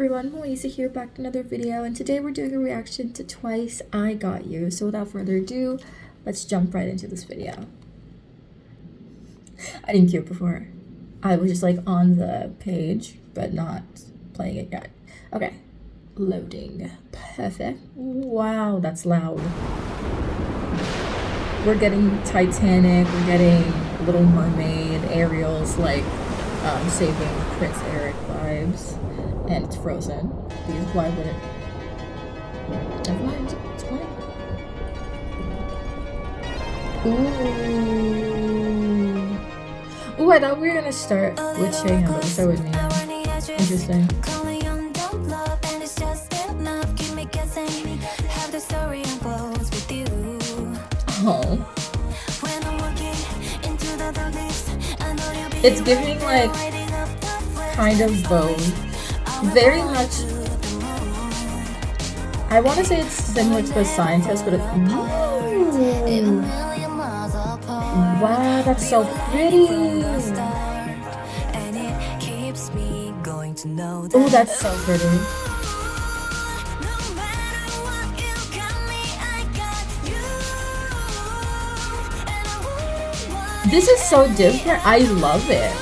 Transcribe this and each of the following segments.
everyone, Melissa here, back to another video, and today we're doing a reaction to Twice, I Got You. So without further ado, let's jump right into this video. I didn't cue it before. I was just like on the page, but not playing it yet. Okay, loading. Perfect. Wow, that's loud. We're getting Titanic, we're getting Little Mermaid, Ariel's like saving Prince Eric vibes, and it's Frozen, because why would it? Never mind, it's playing. Ooh, I thought we were gonna start with Shayham, but we start with Mia. Interesting. Oh. It's giving like kind of both. Very much. I want to say it's similar to The Scientist, but it's. Ooh. Wow, that's so pretty. Oh, that's so pretty. This is so different. I love it.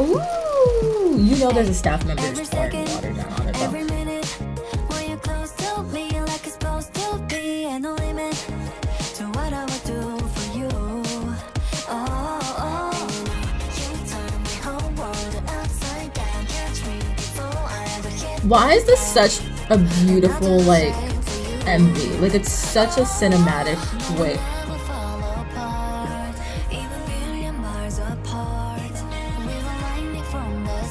Ooh, you know there's a staff member who's pouring water down on it though. Why is this such a beautiful like MV? Like it's such a cinematic way.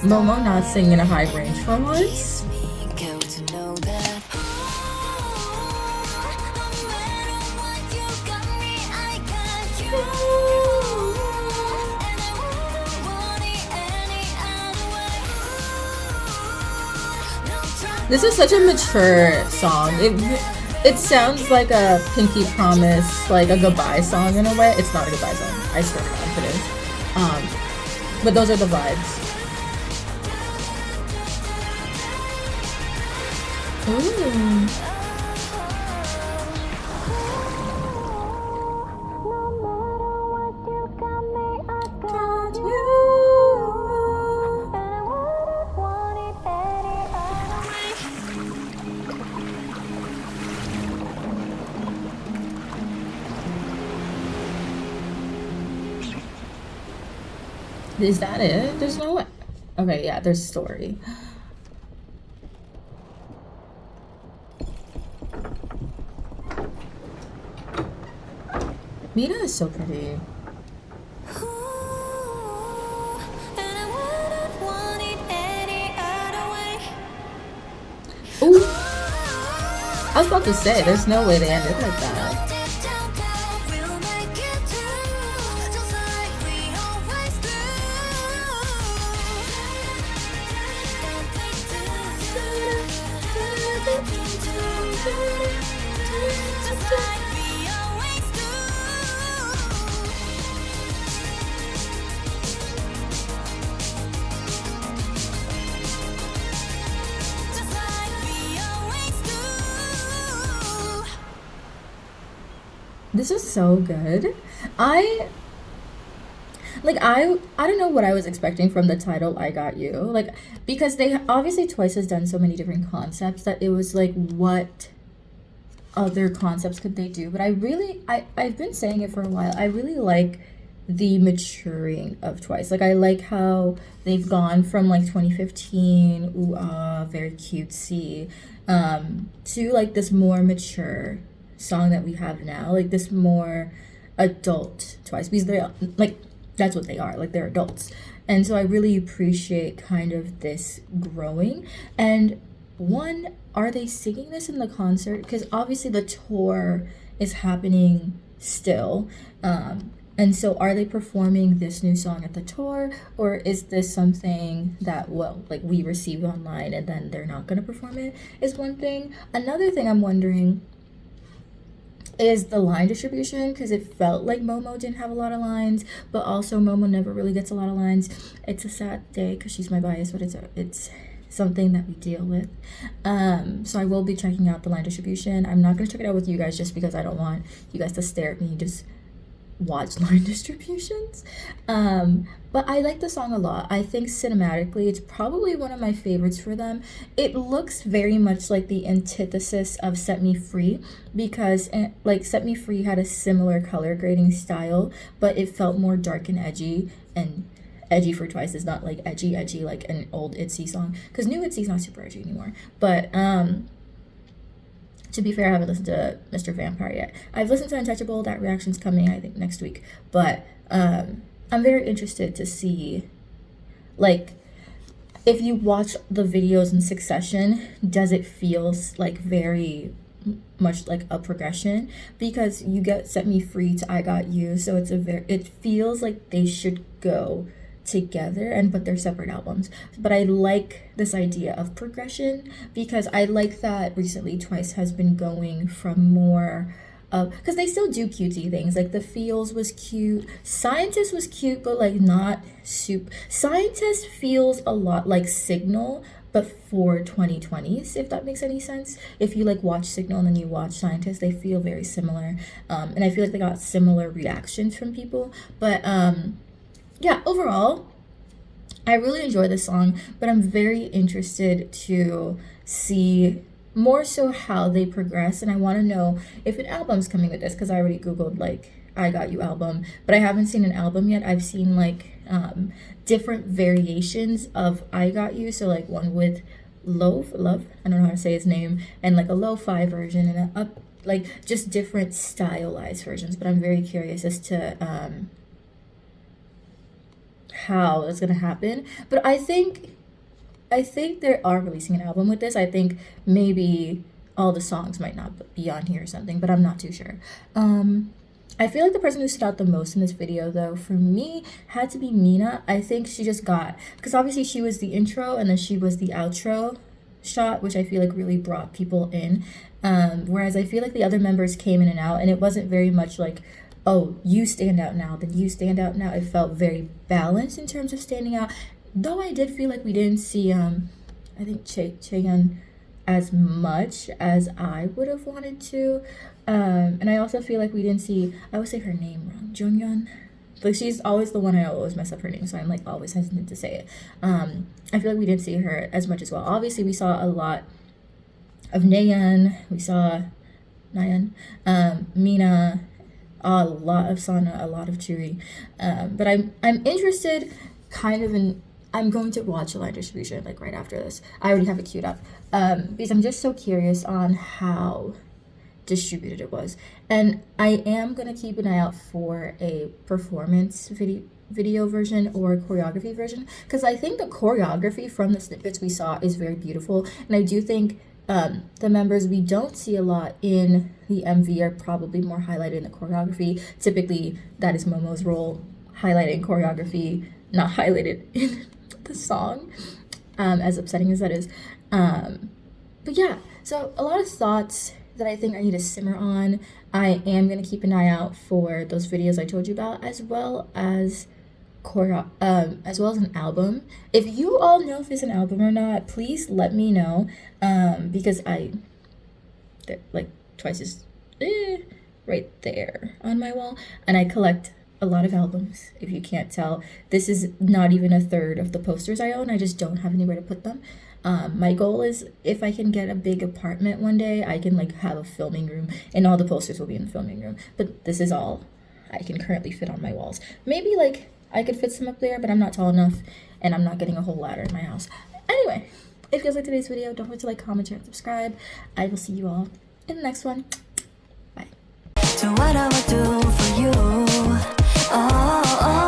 Momo not singing a high range for once. This is such a mature song. It sounds like a Pinky Promise, like a goodbye song in a way. It's not a goodbye song. I swear to God if it is. But those are the vibes. Ooh. Is that it? There's no way. Okay, yeah, there's story. Mina is so pretty. Ooh. I was about to say, there's no way they ended like that. This is so good. I don't know what I was expecting from the title I Got You. Like, because they obviously Twice has done so many different concepts that it was like, what other concepts could they do? But I've been saying it for a while. I really like the maturing of Twice. Like, I like how they've gone from like 2015, ooh ah, very cutesy, to like this more mature song that we have now, like this more adult Twice, because they're like, that's what they are, like they're adults. And so I really appreciate kind of this growing. And one, are they singing this in the concert? Because obviously the tour is happening still, And so are they performing this new song at the tour, or is this something that, well, like we received online and then they're not going to perform it, is one thing. Another thing I'm wondering is the line distribution, because it felt like Momo didn't have a lot of lines, but also Momo never really gets a lot of lines. It's a sad day because she's my bias, but it's something that we deal with. So I will be checking out the line distribution. I'm not going to check it out with you guys just because I don't want you guys to stare at me just watch line distributions. But I like the song a lot. I think cinematically it's probably one of my favorites for them. It looks very much like the antithesis of Set Me Free, because like Set Me Free had a similar color grading style, but it felt more dark and edgy. And edgy for Twice is not like edgy like an old ITZY song, because new ITZY's not super edgy anymore. But to be fair, I haven't listened to Mr. Vampire yet. I've listened to Untouchable. That reaction's coming, I think, next week. But I'm very interested to see, like, if you watch the videos in succession, does it feel like very much like a progression? Because you get Set Me Free to I Got You, so it feels like they should go together, but they're separate albums. But I like this idea of progression, because I like that recently Twice has been going from more of, because they still do cutesy things, like the Feels was cute, Scientist was cute, but like not super. Scientist feels a lot like Signal, but for 2020s, if that makes any sense. If you like watch Signal and then you watch Scientist, they feel very similar, and I feel like they got similar reactions from people. But yeah, overall, I really enjoy this song, but I'm very interested to see more so how they progress, and I want to know if an album's coming with this, because I already Googled, like, I Got You album, but I haven't seen an album yet. I've seen, like, different variations of I Got You, so, like, one with Love, I don't know how to say his name, and, like, a lo-fi version, and a up, like, just different stylized versions, but I'm very curious as to, how that's gonna happen. But I think they are releasing an album with this. I think maybe all the songs might not be on here or something, but I'm not too sure. I feel like the person who stood out the most in this video, though, for me, had to be Mina. I think she just got, because obviously she was the intro and then she was the outro shot, which I feel like really brought people in. Whereas I feel like the other members came in and out, and it wasn't very much like, oh, you stand out now, then you stand out now. It felt very balanced in terms of standing out. Though I did feel like we didn't see, I think Chaeyeon as much as I would have wanted to. And I also feel like we didn't see, I always say her name wrong, Jonghyun. Like, she's always the one I always mess up her name, so I'm like always hesitant to say it. I feel like we didn't see her as much as well. Obviously, we saw a lot of Nayeon, we saw Nayeon, Mina, a lot of Sana, a lot of Chewy. But I'm interested kind of in, I'm going to watch a line distribution like right after this. I already have it queued up, because I'm just so curious on how distributed it was. And I am going to keep an eye out for a performance video version or choreography version, because I think the choreography from the snippets we saw is very beautiful, and I do think the members we don't see a lot in the MV are probably more highlighted in the choreography. Typically, that is Momo's role, highlighting choreography, not highlighted in the song, as upsetting as that is. But yeah, so a lot of thoughts that I think I need to simmer on. I am going to keep an eye out for those videos I told you about, as well as an album. If you all know if it's an album or not, please let me know, because like Twice is right there on my wall, and I collect a lot of albums. If you can't tell, this is not even a third of the posters I own. I just don't have anywhere to put them. My goal is, if I can get a big apartment one day, I can like have a filming room and all the posters will be in the filming room, but this is all I can currently fit on my walls. Maybe like I could fit some up there, but I'm not tall enough and I'm not getting a whole ladder in my house. Anyway, if you guys like today's video, don't forget to like, comment, share, and subscribe. I will see you all in the next one. Bye. So what I would do for you, oh.